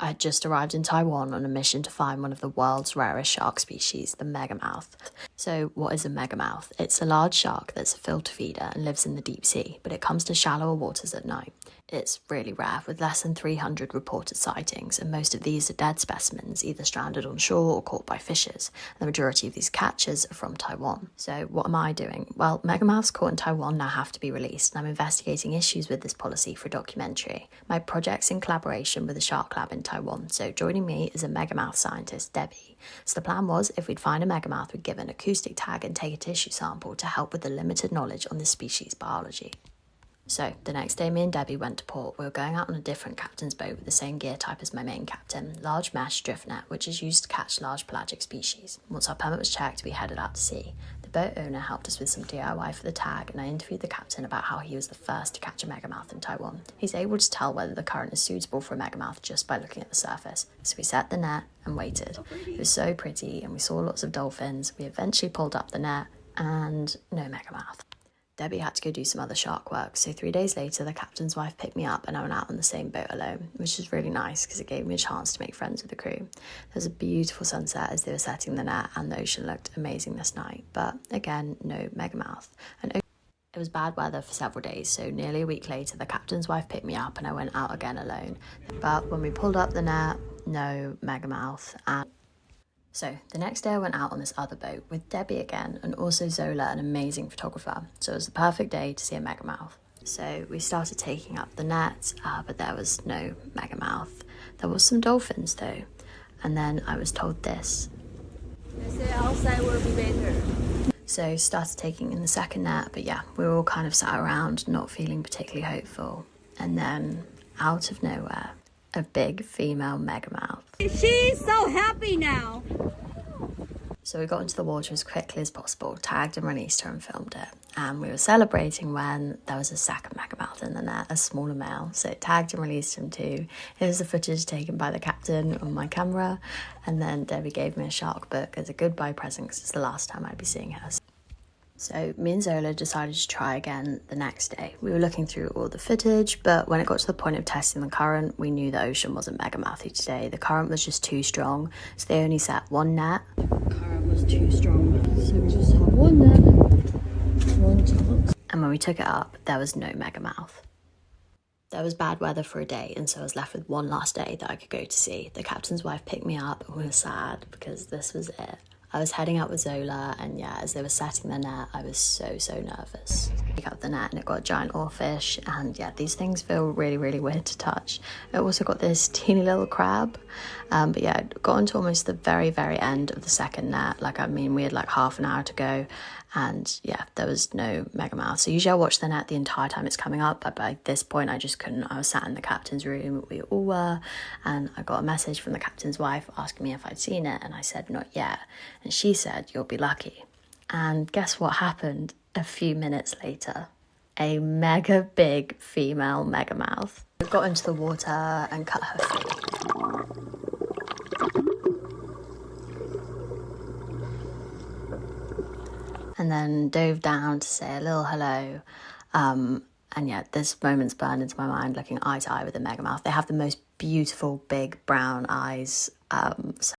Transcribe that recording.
I had just arrived in Taiwan on a mission to find one of the world's rarest shark species, the Megamouth. So what is a Megamouth? It's a large shark that's a filter feeder and lives in the deep sea, but it comes to shallower waters at night. It's really rare, with less than 300 reported sightings, and most of these are dead specimens, either stranded on shore or caught by fishers. The majority of these catches are from Taiwan. So what am I doing? Well, Megamouths caught in Taiwan now have to be released, and I'm investigating issues with this policy for a documentary. My project's in collaboration with the Shark Lab in Taiwan, so joining me is a Megamouth scientist, Debbie. So the plan was, if we'd find a Megamouth, we'd give an acoustic tag and take a tissue sample to help with the limited knowledge on this species' biology. So, the next day me and Debbie went to port. We were going out on a different captain's boat with the same gear type as my main captain, large mesh drift net, which is used to catch large pelagic species. Once our permit was checked, we headed out to sea. The boat owner helped us with some DIY for the tag, and I interviewed the captain about how he was the first to catch a Megamouth in Taiwan. He's able to tell whether the current is suitable for a Megamouth just by looking at the surface. So we set the net and waited. It was so pretty, and we saw lots of dolphins. We eventually pulled up the net, and no Megamouth. Debbie had to go do some other shark work, so 3 days later the captain's wife picked me up and I went out on the same boat alone, which was really nice because it gave me a chance to make friends with the crew. There was a beautiful sunset as they were setting the net, and the ocean looked amazing this night, but again, no Megamouth. It was bad weather for several days, so nearly a week later the captain's wife picked me up and I went out again alone. But when we pulled up the net, no Megamouth. So the next day I went out on this other boat with Debbie again, and also Zola, an amazing photographer. So it was the perfect day to see a Megamouth. So we started taking up the net, but there was no Megamouth. There was some dolphins though. And then I was told this. They say outside will be better. So started taking in the second net, but yeah, we were all kind of sat around not feeling particularly hopeful. And then out of nowhere, a big female Megamouth. She's so happy now. So we got into the water as quickly as possible, tagged and released her and filmed it. And we were celebrating when there was a second Megamouth in the net, a smaller male. So tagged and released him too. It was the footage taken by the captain on my camera. And then Debbie gave me a shark book as a goodbye present because it's the last time I'd be seeing her. So me and Zola decided to try again the next day. We were looking through all the footage, but when it got to the point of testing the current, we knew the ocean wasn't Megamouthy today. The current was just too strong, so they only set one net. The current was too strong, so we just had one net, one chance. And when we took it up, there was no Megamouth. There was bad weather for a day, and so I was left with one last day that I could go to sea. The captain's wife picked me up, and we were sad because this was it. I was heading out with Zola, and yeah, as they were setting the net, I was so nervous. I picked up the net and it got a giant oarfish, and yeah, these things feel really weird to touch. It also got this teeny little crab, but yeah, it got into almost the very end of the second net. We had like half an hour to go, and yeah, there was no Megamouth. So usually I watch the net the entire time it's coming up, but by this point I just couldn't. I was sat in the captain's room, we all were, and I got a message from the captain's wife asking me if I'd seen it, and I said not yet, and she said you'll be lucky. And guess what happened a few minutes later? A mega big female Megamouth got into the water and cut her feet. And then dove down to say a little hello. And yeah, this moment's burned into my mind, looking eye to eye with the Megamouth. They have the most beautiful big brown eyes. So